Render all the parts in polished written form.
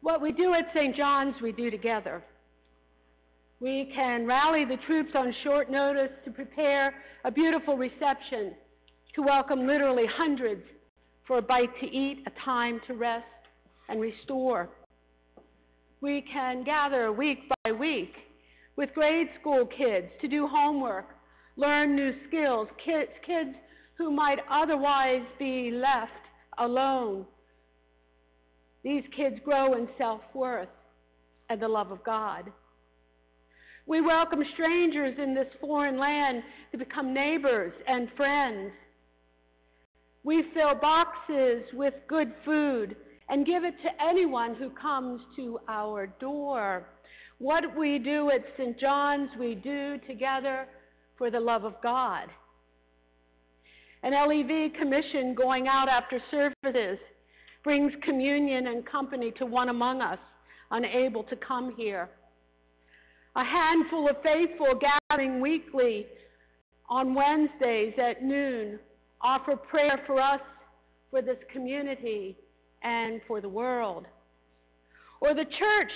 What we do at St. John's, we do together. We can rally the troops on short notice to prepare a beautiful reception to welcome literally hundreds for a bite to eat, a time to rest and restore. We can gather week by week with grade school kids to do homework, learn new skills, kids who might otherwise be left alone. These kids grow in self-worth and the love of God. We welcome strangers in this foreign land to become neighbors and friends. We fill boxes with good food and give it to anyone who comes to our door. What we do at St. John's, we do together for the love of God. An LEV commission going out after services brings communion and company to one among us unable to come here. A handful of faithful gathering weekly on Wednesdays at noon offer prayer for us, for this community, and for the world. Or the church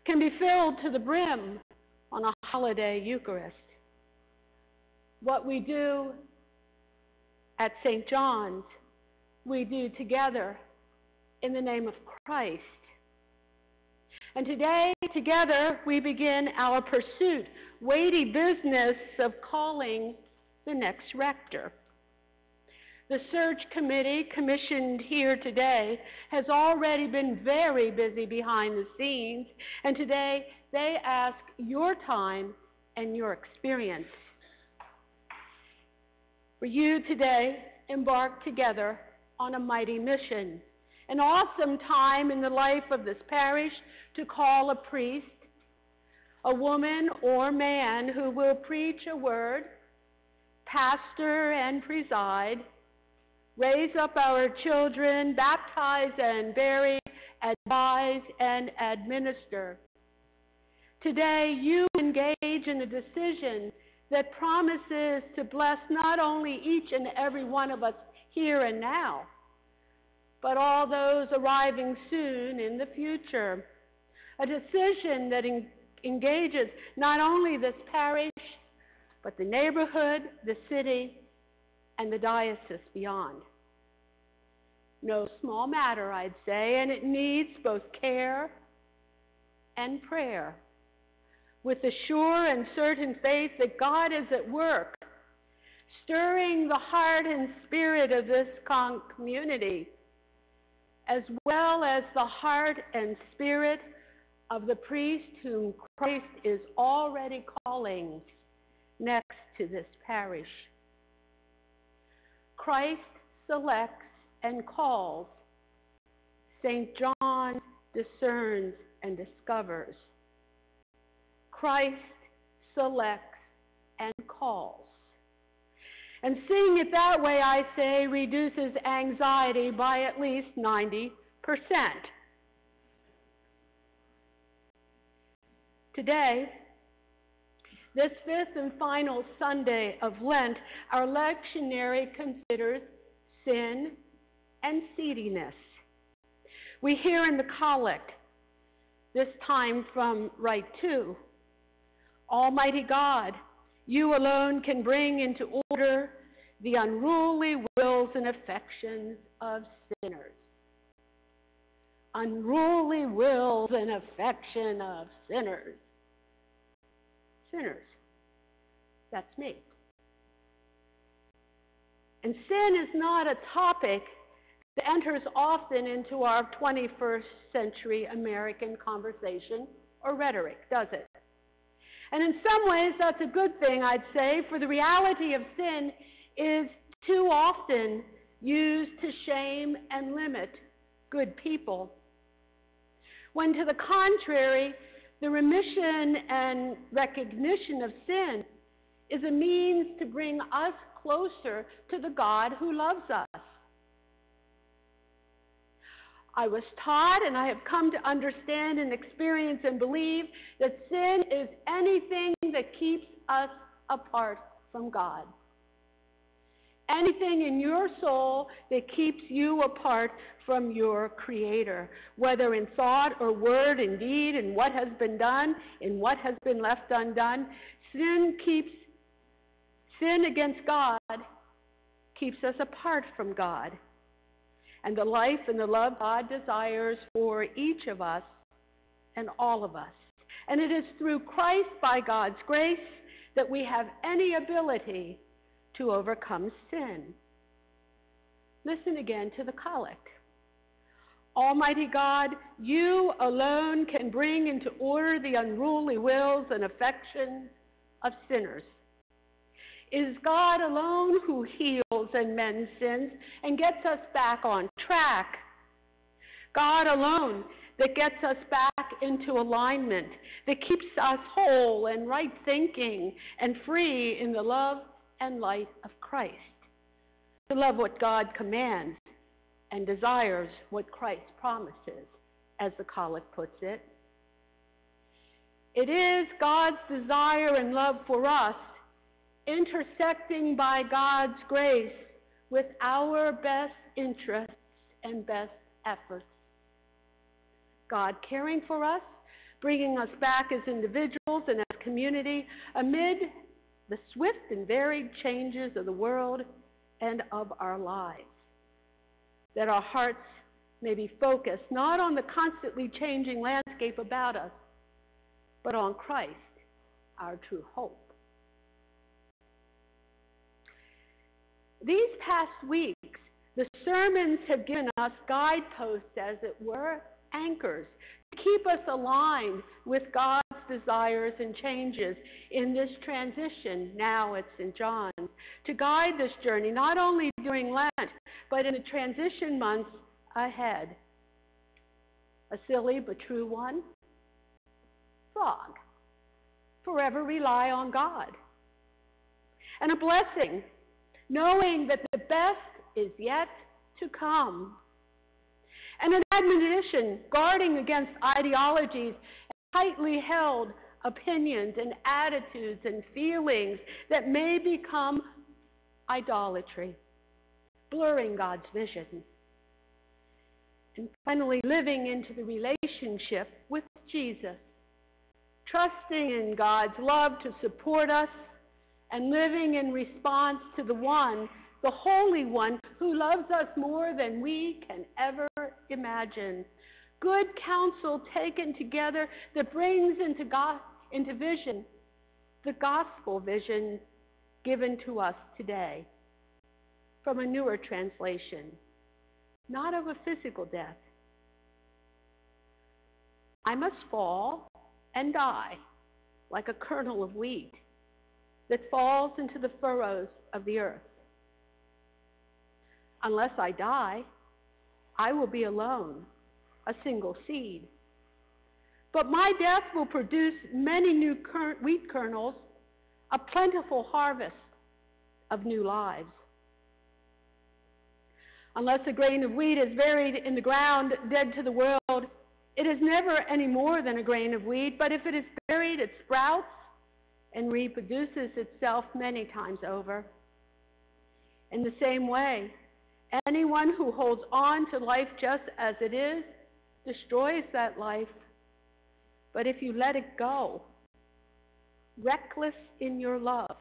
can be filled to the brim on a holiday Eucharist. What we do at St. John's, we do together in the name of Christ. And today, together, we begin our pursuit, weighty business of calling the next rector. The search committee commissioned here today has already been very busy behind the scenes, and today they ask your time and your experience. For you today, embark together on a mighty mission, an awesome time in the life of this parish to call a priest, a woman or man who will preach a word, pastor and preside, raise up our children, baptize and bury, advise and administer. Today, you engage in a decision that promises to bless not only each and every one of us here and now, but all those arriving soon in the future. A decision that engages not only this parish, but the neighborhood, the city, and the diocese beyond. No small matter, I'd say, and it needs both care and prayer, with the sure and certain faith that God is at work, stirring the heart and spirit of this community, as well as the heart and spirit of the priest whom Christ is already calling next to this parish. Christ selects and calls. St. John discerns and discovers. Christ selects and calls. And seeing it that way, I say, reduces anxiety by at least 90%. Today, this fifth and final Sunday of Lent, our lectionary considers sin and seediness. We hear in the collect, this time from Rite 2, Almighty God, you alone can bring into order the unruly wills and affections of sinners. Unruly wills and affection of sinners. Sinners. That's me. And sin is not a topic that enters often into our 21st century American conversation or rhetoric, does it? And in some ways, that's a good thing, I'd say, for the reality of sin is too often used to shame and limit good people, when to the contrary, the remission and recognition of sin is a means to bring us closer to the God who loves us. I was taught, and I have come to understand and experience and believe, that sin is anything that keeps us apart from God. Anything in your soul that keeps you apart from your Creator, whether in thought or word, in deed, in what has been done, in what has been left undone. Sin against God keeps us apart from God. And the life and the love God desires for each of us and all of us. And it is through Christ, by God's grace, that we have any ability to overcome sin. Listen again to the collect. Almighty God, you alone can bring into order the unruly wills and affections of sinners. It is God alone who heals and mends sins and gets us back on track. God alone that gets us back into alignment, that keeps us whole and right thinking and free in the love and light of Christ. To love what God commands and desires what Christ promises, as the collect puts it. It is God's desire and love for us, intersecting by God's grace with our best interests and best efforts. God caring for us, bringing us back as individuals and as community amid the swift and varied changes of the world and of our lives. That our hearts may be focused not on the constantly changing landscape about us, but on Christ, our true hope. These past weeks, the sermons have given us guideposts, as it were, anchors, to keep us aligned with God's desires and changes in this transition, now it's in John, to guide this journey, not only during Lent, but in the transition months ahead. A silly but true one, frog, forever rely on God. And a blessing, knowing that the best is yet to come. And an admonition, guarding against ideologies, tightly held opinions and attitudes and feelings that may become idolatry, blurring God's vision. And finally, living into the relationship with Jesus, trusting in God's love to support us, and living in response to the one, the Holy One, who loves us more than we can ever imagine. Good counsel taken together that brings into vision the gospel vision given to us today from a newer translation, not of a physical death. I must fall and die like a kernel of wheat that falls into the furrows of the earth. Unless I die, I will be alone, a single seed. But my death will produce many new wheat kernels, a plentiful harvest of new lives. Unless a grain of wheat is buried in the ground, dead to the world, it is never any more than a grain of wheat, but if it is buried, it sprouts and reproduces itself many times over. In the same way, anyone who holds on to life just as it is destroys that life. But if you let it go, reckless in your love,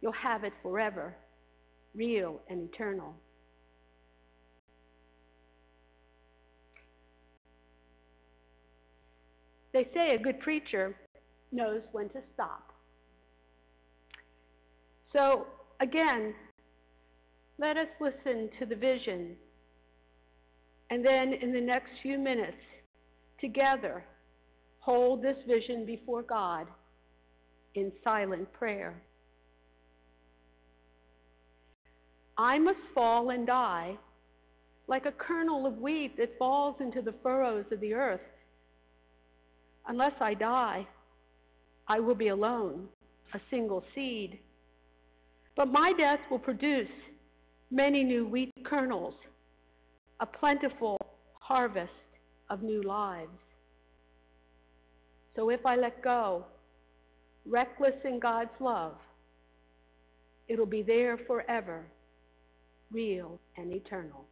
you'll have it forever, real and eternal. They say a good preacher knows when to stop. So, again, let us listen to the vision. And then in the next few minutes, together, hold this vision before God in silent prayer. I must fall and die like a kernel of wheat that falls into the furrows of the earth. Unless I die, I will be alone, a single seed. But my death will produce many new wheat kernels, a plentiful harvest of new lives. So if I let go, reckless in God's love, it'll be there forever, real, and eternal.